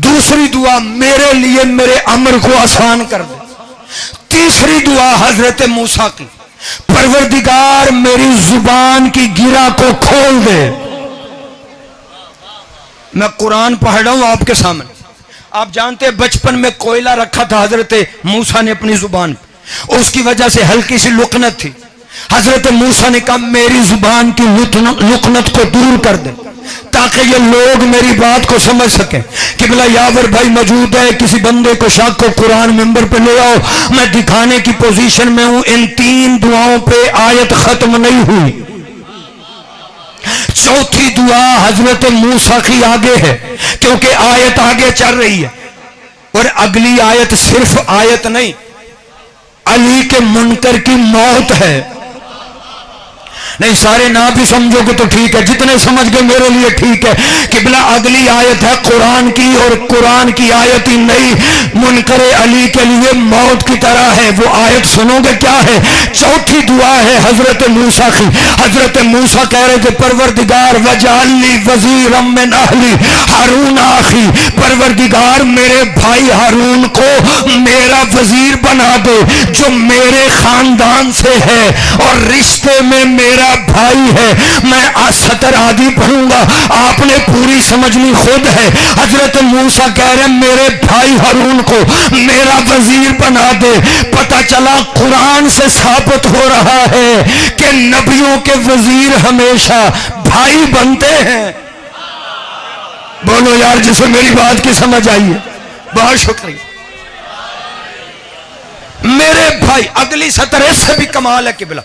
دوسری دعا میرے لیے میرے امر کو آسان کر دے، تیسری دعا حضرت موسیٰ کی پروردگار میری زبان کی گرہ کو کھول دے۔ میں قرآن پڑھ رہا ہوں آپ کے سامنے۔ آپ جانتے ہیں بچپن میں کوئلہ رکھا تھا حضرت موسیٰ نے اپنی زبان پہ، اس کی وجہ سے ہلکی سی لکنت تھی، حضرت موسیٰ نے کہا میری زبان کی لکنت کو دور کر دے تاکہ یہ لوگ میری بات کو سمجھ سکیں۔ قبلہ یاور بھائی موجود ہے، کسی بندے کو شک کو قرآن ممبر پہ لے آؤ، میں دکھانے کی پوزیشن میں ہوں۔ ان 3 دعاؤں پہ آیت ختم نہیں ہوئی۔ چوتھی دعا حضرت موسیٰ کی آگے ہے کیونکہ آیت آگے چل رہی ہے، اور اگلی آیت صرف آیت نہیں، علی کے منکر کی موت ہے۔ نہیں سارے نہ بھی سمجھو گے تو ٹھیک ہے، جتنے سمجھ گئے میرے لیے ٹھیک ہے۔ قبلہ اگلی آیت ہے قرآن کی، اور قرآن کی آیت ہی نہیں، منکر علی کے لیے موت کی طرح ہے۔ وہ آیت سنو گے کیا ہے؟ چوتھی دعا ہے حضرت موسیٰ کی۔ حضرت موسیٰ کہہ رہے تھے پروردگار وجعل لی وزیرا من اہلی ہارون اخی، پروردگار میرے بھائی ہارون کو میرا وزیر بنا دے جو میرے خاندان سے ہے اور رشتے میں میرا بھائی ہے۔ میں سطر آدھی پڑھوں گا، آپ نے پوری سمجھنی خود ہے۔ حضرت موسیٰ کہہ رہے میرے بھائی ہارون کو میرا وزیر بنا دے۔ پتہ چلا قرآن سے ثابت ہو رہا ہے کہ نبیوں کے وزیر ہمیشہ بھائی بنتے ہیں۔ بولو یار جسے میری بات کی سمجھ آئی ہے، بہت شکریہ۔ میرے بھائی، اگلی سطر اس سے بھی کمال ہے قبلہ،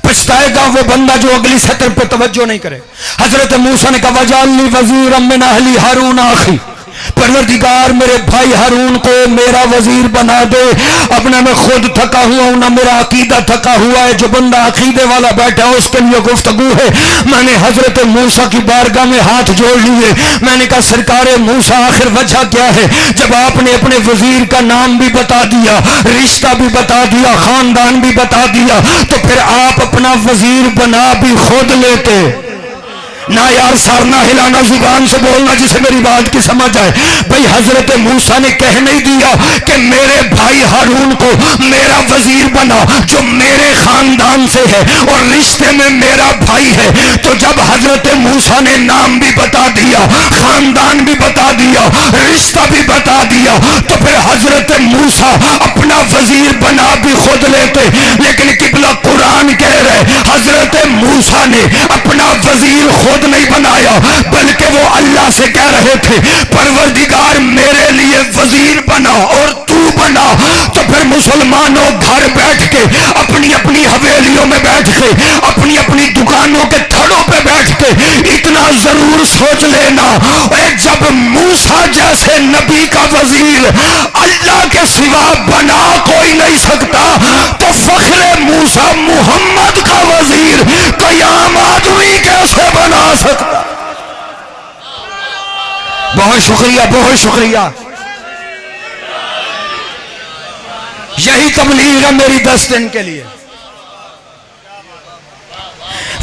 پچھتائے گا وہ بندہ جو اگلی سطر پہ توجہ نہیں کرے۔ حضرت موسیٰ نے کہا وجعل لی وزیرا من اہلی ہارون اخی، پروردگار میرے بھائی ہارون کو میرا وزیر بنا دے۔ اب نہ میں خود تھکا ہوا ہوں نہ میرا عقیدہ تھکا ہوا ہے، جو بندہ عقیدے والا بیٹھا ہے اس کے لیے گفتگو ہے۔ میں نے حضرت موسیٰ کی بارگاہ میں ہاتھ جوڑ لیے، میں نے کہا سرکار موسیٰ آخر وجہ کیا ہے؟ جب آپ نے اپنے وزیر کا نام بھی بتا دیا، رشتہ بھی بتا دیا، خاندان بھی بتا دیا، تو پھر آپ اپنا وزیر بنا بھی خود لیتے نہ یار، سارنا ہلانا، زبان سے بولنا جسے میری بات کی سمجھ آئے۔ بھئی حضرت موسیٰ نے کہہ نہیں دیا کہ میرے بھائی ہارون کو میرا وزیر بنا جو میرے خاندان سے ہے اور رشتے میں میرا بھائی ہے۔ تو جب حضرت موسیٰ نے نام بھی بتا دیا، خاندان بھی بتا دیا، رشتہ بھی بتا دیا، تو پھر حضرت موسیٰ اپنا وزیر بنا بھی خود لیتے۔ لیکن قبلہ قرآن کہہ رہے حضرت موسیٰ نے اپنا وزیر خود نہیں بنایا، بلکہ وہ اللہ سے کہہ رہے تھے پروردگار میرے لیے وزیر بنا اور تو بنا۔ تو پھر مسلمانوں گھر بیٹھ کے اپنی اپنی حویلیوں میں بیٹھ کے اپنی اپنی دکانوں کے تھڑوں پہ بیٹھ کے اتنا ضرور سوچ لینا، جب موسیٰ جیسے نبی کا وزیر اللہ کے سوا بنا کوئی نہیں سکتا، تو فخر موسیٰ محمد کا وزیر قیام آدمی کیسے بنا سکتا؟ بہت شکریہ، بہت شکریہ۔ یہی تبلیغ ہے میری 10 دن کے لیے۔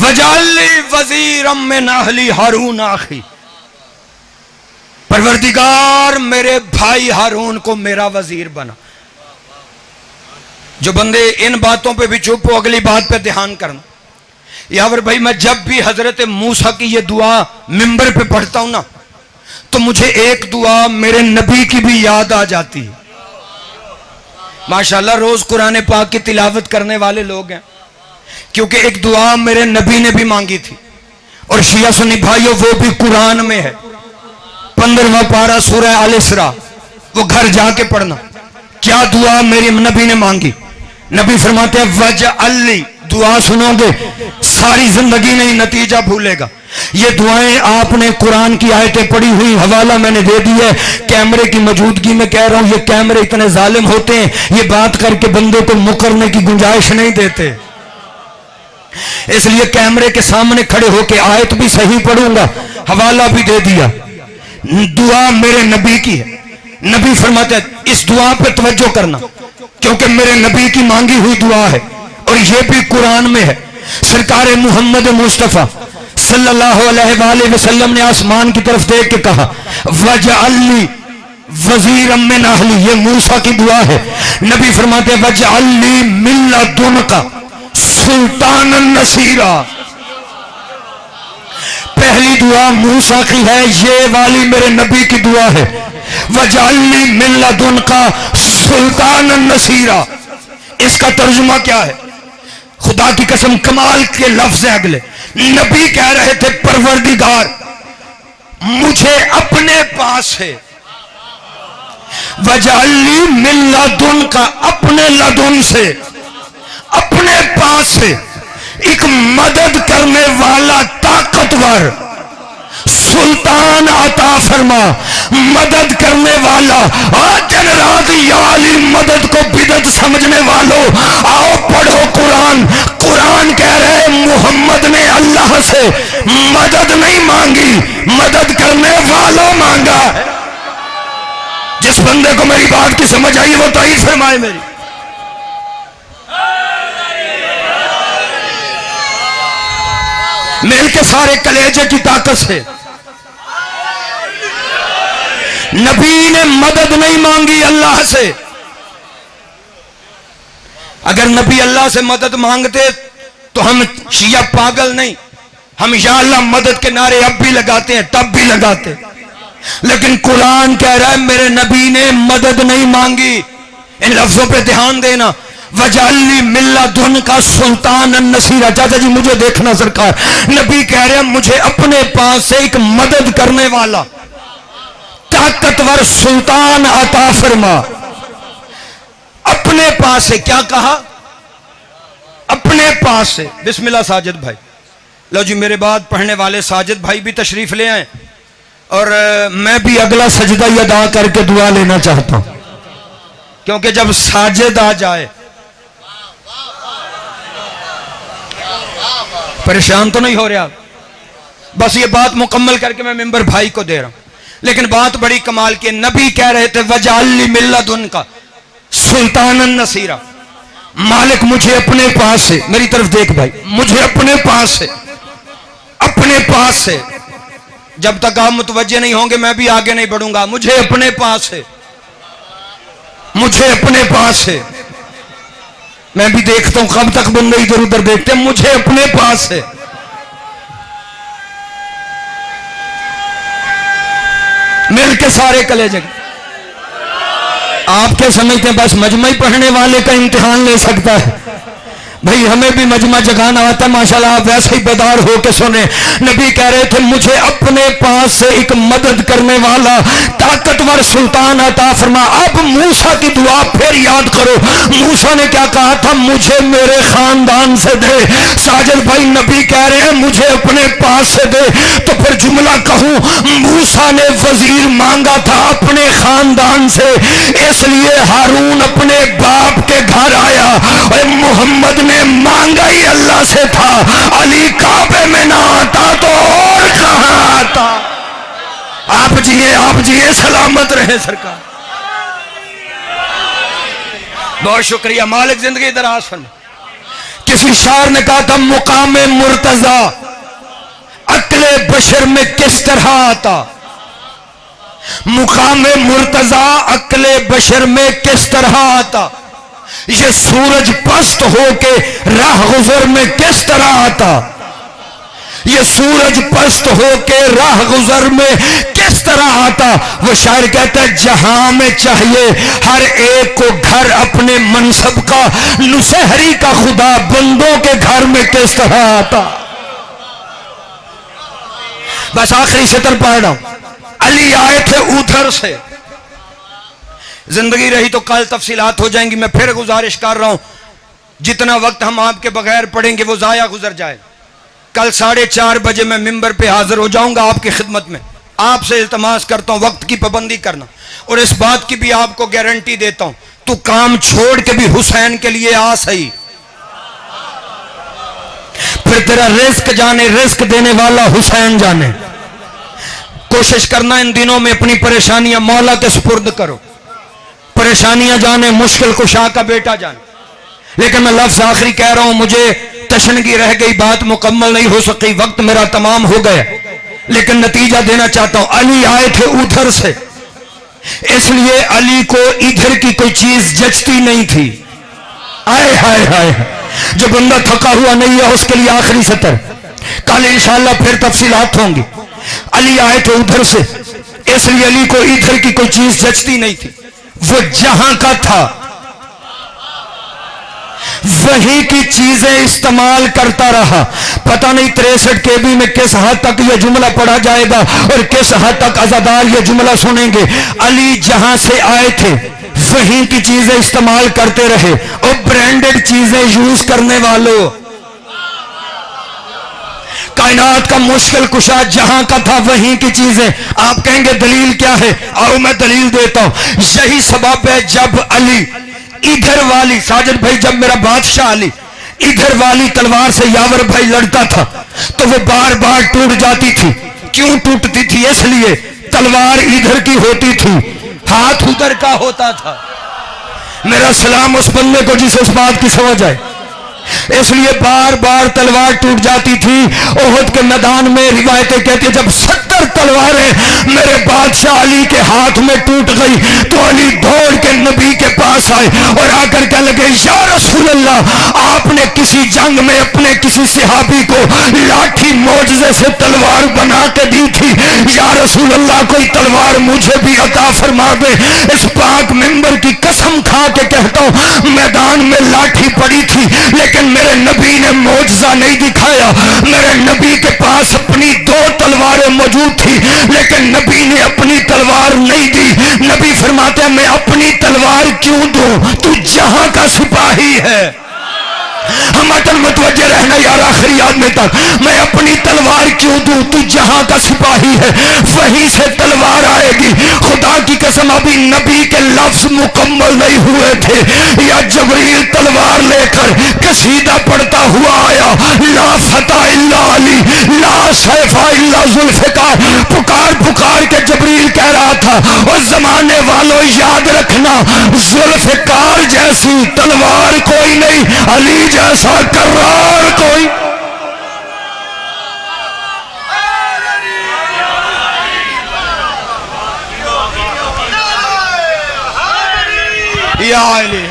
وجعل لی وزیرا من اہلی ہارون اخی، پروردگار میرے بھائی ہارون کو میرا وزیر بنا۔ جو بندے ان باتوں پہ بھی چپ ہو، اگلی بات پہ دھیان کرنا۔ یاور بھائی میں جب بھی حضرت موسیٰ کی یہ دعا ممبر پہ پڑھتا ہوں نا، تو مجھے ایک دعا میرے نبی کی بھی یاد آ جاتی ہے۔ ماشاءاللہ روز قرآن پاک کی تلاوت کرنے والے لوگ ہیں، کیونکہ ایک دعا میرے نبی نے بھی مانگی تھی، اور شیعہ سنی بھائیوں وہ بھی قرآن میں ہے، 15واں پارہ سورہ الاسراء، وہ گھر جا کے پڑھنا۔ کیا دعا میرے نبی نے مانگی؟ نبی فرماتے ہیں وجعل لی، دعا سنو گے ساری زندگی نہیں نتیجہ بھولے گا۔ یہ دعائیں آپ نے قرآن کی آیتیں پڑھی ہوئی، حوالہ میں نے دے دی ہے، کیمرے کی موجودگی میں کہہ رہا ہوں، یہ کیمرے اتنے ظالم ہوتے ہیں، یہ بات کر کے بندے کو مکرنے کی گنجائش نہیں دیتے، اس لیے کیمرے کے سامنے کھڑے ہو کے آیت بھی صحیح پڑھوں گا، حوالہ بھی دے دیا۔ دعا میرے نبی کی ہے، نبی فرماتے ہیں اس دعا پہ توجہ کرنا کیونکہ میرے نبی کی مانگی ہوئی دعا ہے، اور یہ بھی قرآن میں ہے۔ سرکار محمد مصطفیٰ صلی اللہ علیہ وآلہ وسلم نے آسمان کی طرف دیکھ کے کہا وجعل لی وزیرا من اہلی، یہ موسیٰ کی دعا ہے۔ نبی فرماتے ہیں وجعل لی من لدنک سلطانا نصیرا، پہلی دعا موسیٰ کی ہے، یہ والی میرے نبی کی دعا ہے، وجعل لی من لدنک سلطانا نصیرا۔ اس کا ترجمہ کیا ہے؟ خدا کی قسم کمال کے لفظ ہیں اگلے. نبی کہہ رہے تھے پروردگار مجھے اپنے پاس ہے وجعلی من لدن کا اپنے لدن سے اپنے پاس سے ایک مدد کرنے والا طاقتور سلطان عطا فرما. مدد کرنے والا جن رات یا علی مدد کو بدعت سمجھنے والوں آؤ پڑھو قرآن. قرآن کہہ رہے محمد نے اللہ سے مدد نہیں مانگی مدد کرنے والوں مانگا ہے. جس بندے کو میری بات کی سمجھ آئی وہ تائید فرمائے میری. مل کے سارے کلیجے کی طاقت سے نبی نے مدد نہیں مانگی اللہ سے. اگر نبی اللہ سے مدد مانگتے تو ہم شیعہ پاگل نہیں, ہم یا اللہ مدد کے نعرے اب بھی لگاتے ہیں تب بھی لگاتے. لیکن قرآن کہہ رہا ہے میرے نبی نے مدد نہیں مانگی. ان لفظوں پہ دھیان دینا. وجعلی من لدن کا سلطان النصیرہ. چاچا جی مجھے دیکھنا سرکار. نبی کہہ رہے ہیں مجھے اپنے پاس سے ایک مدد کرنے والا طاقتور سلطان عطا فرما. اپنے پاس سے کیا کہا؟ اپنے پاس سے. بسم اللہ ساجد بھائی. لو جی میرے بعد پڑھنے والے ساجد بھائی بھی تشریف لے آئیں اور میں بھی اگلا سجدہ ادا کر کے دعا لینا چاہتا ہوں کیونکہ جب ساجد آ جائے. پریشان تو نہیں ہو رہے آپ؟ بس یہ بات مکمل کر کے میں ممبر بھائی کو دے رہا ہوں. لیکن بات بڑی کمال کی. نبی کہہ رہے تھے وجعلی من لدن کا سلطان النصیرہ. مالک مجھے اپنے پاس سے, میری طرف دیکھ بھائی, مجھے اپنے پاس سے, اپنے پاس سے. جب تک آپ متوجہ نہیں ہوں گے میں بھی آگے نہیں بڑھوں گا. مجھے اپنے پاس سے, مجھے اپنے پاس سے. میں بھی دیکھتا ہوں کب تک بندے ادھر ادھر دیکھتے ہیں. مجھے اپنے پاس سے مل کے سارے کلیجے. آپ کے سمجھتے ہیں بس مجمع پڑھنے والے کا امتحان لے سکتا ہے. بھئی ہمیں بھی مجمع جگانا آتا ہے ماشاءاللہ. آپ ویسے ہی بیدار ہو کے سنیں. نبی کہہ رہے تھے مجھے اپنے پاس سے ایک مدد کرنے والا طاقتور سلطان عطا فرما. اب موسیٰ کی دعا پھر یاد کرو. موسیٰ نے کیا کہا تھا؟ مجھے میرے خاندان سے دے. ساجد بھائی نبی کہہ رہے ہیں مجھے اپنے پاس سے دے. تو پھر جملہ کہوں موسیٰ نے وزیر مانگا تھا اپنے خاندان سے, اس لیے ہارون اپنے باپ کے گھر آیا. اور محمد نے مانگا ہی اللہ سے تھا. علی کعبے میں نہ آتا تو اور کہاں آتا. آپ جیے سلامت رہے سرکار. بہت شکریہ. مالک زندگی دراز فرمائے. کسی شاعر نے کہا تھا مقام مرتضی عقل بشر میں کس طرح آتا. مقام مرتضی عقل بشر میں کس طرح آتا. یہ سورج پست ہو کے راہ گزر میں کس طرح آتا. یہ سورج پست ہو کے راہ گزر میں کس طرح آتا. وہ شاعر کہتا ہے جہاں میں چاہیے ہر ایک کو گھر اپنے منصب کا, نسہری کا خدا بندوں کے گھر میں کس طرح آتا. بس آخری سطر پڑھ رہا ہوں. علی آئے تھے ادھر سے. زندگی رہی تو کل تفصیلات ہو جائیں گی. میں پھر گزارش کر رہا ہوں جتنا وقت ہم آپ کے بغیر پڑھیں گے وہ ضائع گزر جائے. کل 4:30 بجے میں ممبر پہ حاضر ہو جاؤں گا آپ کی خدمت میں. آپ سے التماس کرتا ہوں وقت کی پابندی کرنا, اور اس بات کی بھی آپ کو گارنٹی دیتا ہوں تو کام چھوڑ کے بھی حسین کے لیے آ صحیح. پھر تیرا رزق جانے, رزق دینے والا حسین جانے. کوشش کرنا ان دنوں میں اپنی پریشانیاں مولا کے سپرد کرو. پریشانیاں جانے, مشکل کشا کا بیٹا جانے. لیکن میں لفظ آخری کہہ رہا ہوں, مجھے تشنگی رہ گئی, بات مکمل نہیں ہو سکی, وقت میرا تمام ہو گیا, لیکن نتیجہ دینا چاہتا ہوں. علی آئے تھے ادھر سے, اس لیے علی کو ادھر کی کوئی چیز جچتی نہیں تھی. آئے ہائے ہائے, جو بندہ تھکا ہوا نہیں ہے اس کے لیے آخری سطر. کل انشاءاللہ پھر تفصیلات ہوں گی. علی آئے تھے ادھر سے, اس لیے علی کو ادھر کی کوئی چیز جچتی نہیں تھی. وہ جہاں کا تھا, وہی کی چیزیں استعمال کرتا رہا. پتہ نہیں 63 KB میں کس حد تک یہ جملہ پڑھا جائے گا اور کس حد تک عزادار یہ جملہ سنیں گے. علی جہاں سے آئے تھے وہی کی چیزیں استعمال کرتے رہے. اور برانڈڈ چیزیں یوز کرنے والوں، کائنات کا مشکل کشا جہاں کا تھا وہیں کی چیزیں. آپ کہیں گے دلیل کیا ہے؟ آؤ میں دلیل دیتا ہوں. یہی سبب ہے جب علی ادھر والی، ساجد بھائی، جب میرا بادشاہ علی ادھر والی تلوار سے یاور بھائی لڑتا تھا تو وہ بار بار ٹوٹ جاتی تھی. کیوں ٹوٹتی تھی؟ اس لیے تلوار ادھر کی ہوتی تھی، ہاتھ ادھر کا ہوتا تھا. میرا سلام اس بندے کو جس اس بات کی سمجھ آئے. اس لیے بار بار تلوار ٹوٹ جاتی تھی. احد کے میدان میں روایتیں کہتی ہیں جب 70 تلواریں میرے بادشاہ علی کے ہاتھ میں ٹوٹ گئی تو علی دوڑ کے نبی کے پاس آئے اور آ کر کہنے لگے یا رسول اللہ، آپ نے کسی جنگ میں اپنے کسی صحابی کو لاٹھی معجزے سے تلوار بنا کے دی تھی. یا رسول اللہ، کوئی تلوار مجھے بھی عطا فرما دے. اس پاک منبر کی قسم کھا کے کہتا ہوں میدان میں لاٹھی پڑی تھی لیکن میرے نبی نے معجزہ نہیں دکھایا. میرے نبی کے پاس اپنی 2 تلواریں موجود تھی لیکن نبی نے اپنی تلوار نہیں دی. نبی فرماتے ہیں میں اپنی تلوار کیوں دوں؟ تو جہاں کا سپاہی ہے. ہم اٹل متوجہ رہنا یار آخری آدمی تک. میں اپنی تلوار کیوں دوں؟ تو جہاں کا سپاہی ہے، وہیں سے تلوار آئے گی. خدا کی قسم ابھی نبی کے لفظ مکمل نہیں ہوئے تھے یا جبریل تلوار لے کر قصیدہ پڑھتا ہوا آیا لا فتح الا علی لا سیف الا ذوالفقار. پکار پکار کے جبریل کہہ رہا تھا اس زمانے والوں یاد رکھنا ذوالفقار جیسی تلوار کوئی نہیں، علی جیسا کرار کوئی. یا علی،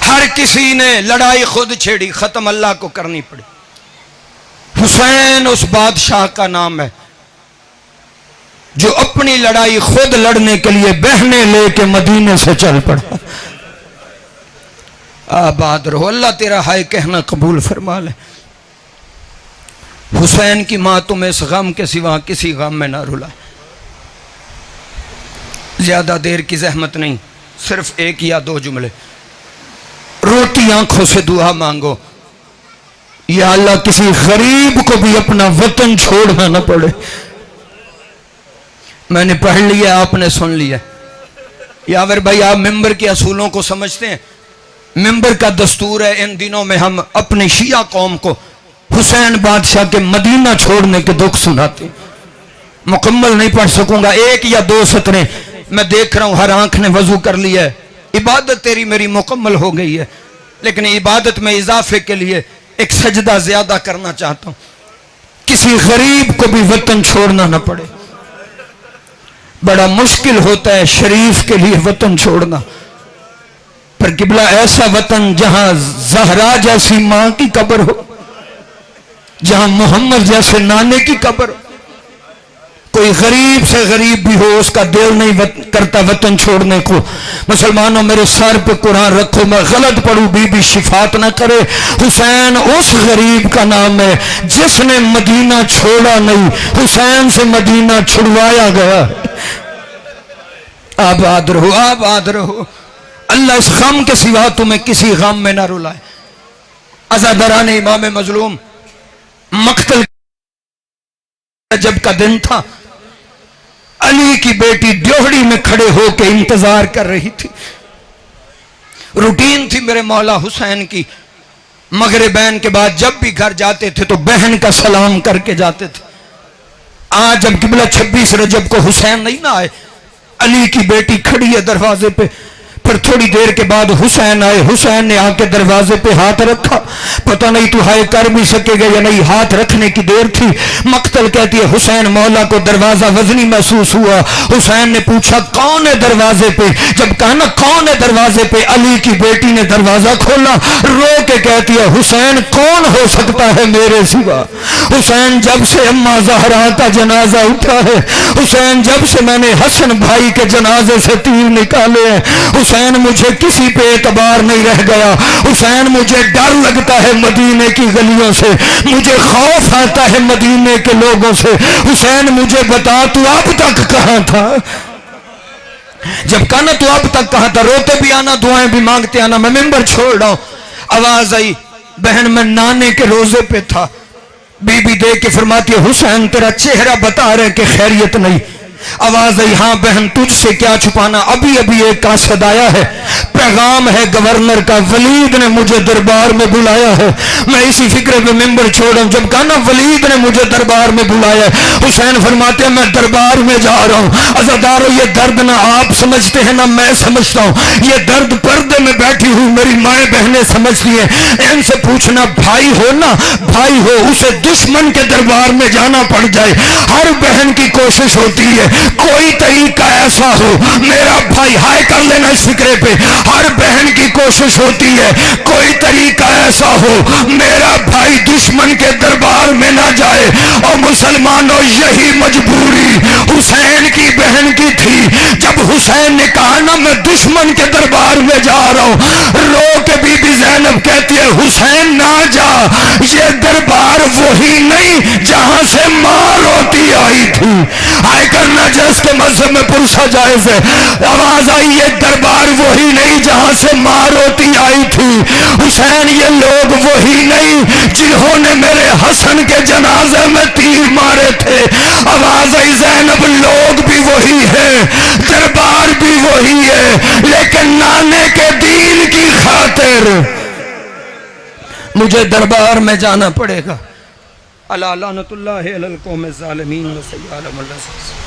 ہر کسی نے لڑائی خود چھیڑی، ختم اللہ کو کرنی پڑی. حسین اس بادشاہ کا نام ہے جو اپنی لڑائی خود لڑنے کے لیے بہنیں لے کے مدینے سے چل پڑا. آباد رہو، اللہ تیرا ہائے کہنا قبول فرما لے. حسین کی ماں تمہیں اس غم کے سوا کسی غم میں نہ رلا. زیادہ دیر کی زحمت نہیں، صرف 1 یا 2 جملے. روتی آنکھوں سے دعا مانگو یا اللہ کسی غریب کو بھی اپنا وطن چھوڑنا نہ پڑے. میں نے پڑھ لیا، آپ نے سن لیا. یاور بھائی آپ ممبر کے اصولوں کو سمجھتے ہیں؟ ممبر کا دستور ہے ان دنوں میں ہم اپنے شیعہ قوم کو حسین بادشاہ کے مدینہ چھوڑنے کے دکھ سناتے. مکمل نہیں پڑھ سکوں گا، 1 یا 2 سطریں. میں دیکھ رہا ہوں ہر آنکھ نے وضو کر لیا ہے، عبادت تیری میری مکمل ہو گئی ہے، لیکن عبادت میں اضافے کے لیے ایک سجدہ زیادہ کرنا چاہتا ہوں. کسی غریب کو بھی وطن چھوڑنا نہ پڑے. بڑا مشکل ہوتا ہے شریف کے لیے وطن چھوڑنا، پر قبلہ ایسا وطن جہاں زہرا جیسی ماں کی قبر ہو، جہاں محمد جیسے نانے کی قبر ہو. کوئی غریب سے غریب بھی ہو اس کا دل نہیں کرتا وطن چھوڑنے کو. مسلمانوں میرے سر پہ قرآن رکھو، میں غلط پڑھوں بی بی شفاعت نہ کرے. حسین اس غریب کا نام ہے جس نے مدینہ چھوڑا نہیں، حسین سے مدینہ چھڑوایا گیا. آباد رہو، آباد رہو. اللہ اس غم کے سوا تمہیں کسی غم میں نہ رلائے. عزاداران امام مظلوم مقتل جب کا دن تھا، علی کی بیٹی ڈیوڑی میں کھڑے ہو کے انتظار کر رہی تھی. روٹین تھی میرے مولا حسین کی، مغربین کے بعد جب بھی گھر جاتے تھے تو بہن کا سلام کر کے جاتے تھے. آج جب قبلہ 26 رجب کو حسین نہیں نہ آئے، علی کی بیٹی کھڑی ہے دروازے پہ. پھر تھوڑی دیر کے بعد حسین آئے. حسین نے آ کے دروازے پہ ہاتھ رکھا. پتہ نہیں تو ہائے کر بھی سکے گا یا نہیں، ہاتھ رکھنے کی دیر تھی. مقتل کہتی ہے حسین مولا کو دروازہ وزنی محسوس ہوا. حسین نے پوچھا کون ہے دروازے پہ؟ جب کہا نا کون ہے دروازے پہ، علی کی بیٹی نے دروازہ کھولا. رو کے کہتی ہے حسین کون ہو سکتا ہے میرے سوا؟ حسین جب سے اماں زہرا کا جنازہ اٹھا ہے، حسین جب سے میں نے حسن بھائی کے جنازے سے تیر نکالے ہیں، حسین حسین مجھے کسی پہ اعتبار نہیں رہ گیا، حسین مجھے ڈر لگتا ہے مدینے کی گلیوں سے، مجھے خوف آتا ہے مدینے کے لوگوں سے، حسین مجھے بتا تو اب تک کہاں تھا؟ جب کہا نا تو اب تک کہاں تھا، روتے بھی آنا دعائیں بھی مانگتے آنا، میں ممبر چھوڑ رہا ہوں، آواز آئی بہن میں نانے کے روزے پہ تھا، بی بی دیکھ کے فرماتی ہے حسین تیرا چہرہ بتا رہے کہ خیریت نہیں، آواز آئی ہاں بہن تجھ سے کیا چھپانا، ابھی ابھی ایک قاصد آیا ہے، پیغام ہے گورنر کا، ولید نے مجھے دربار میں بلایا ہے، میں اسی فکر پہ ممبر چھوڑا ہوں، جب کہا نا ولید نے مجھے دربار میں بلایا ہے، حسین فرماتے ہیں میں دربار میں جا رہا ہوں، عزادارو یہ درد نہ آپ سمجھتے ہیں نہ میں سمجھتا ہوں، یہ درد پردے میں بیٹھی ہوئی میری مائیں بہنیں سمجھتی ہیں، ان سے پوچھنا بھائی ہو نا بھائی ہو، اسے دشمن کے دربار میں جانا پڑ جائے، ہر بہن کی کوشش ہوتی ہے کوئی طریقہ ایسا ہو میرا بھائی، ہائے کر لینا اس فکرے پہ، ہر بہن کی کوشش ہوتی ہے کوئی طریقہ ایسا ہو میرا بھائی دشمن کے دربار میں نہ جائے، اور مسلمانوں یہی مجبوری حسین کی بہن کی تھی، جب حسین نے کہا نا میں دشمن کے دربار میں جا رہا ہوں، رو کے بی بی زینب کہتی ہے حسین نہ جا، یہ دربار وہی نہیں جہاں سے ماں روتی آئی تھی، ہائے کرنا جس کے مذہب میں پرسا جائز ہے، آواز آئی یہ دربار وہی نہیں جہاں سے ماں روتی آئی تھی، حسین یہ لوگ وہی نہیں جنہوں نے میرے حسن کے جنازے میں تیر مارے تھے، آواز آئی زینب لوگ بھی وہی ہیں دربار بھی وہی ہے، لیکن نانے کے دین کی خاطر مجھے دربار میں جانا پڑے گا، اللہ لعنت اللہ علی القوم الظالمین و صلی اللہ علیہ وسلم۔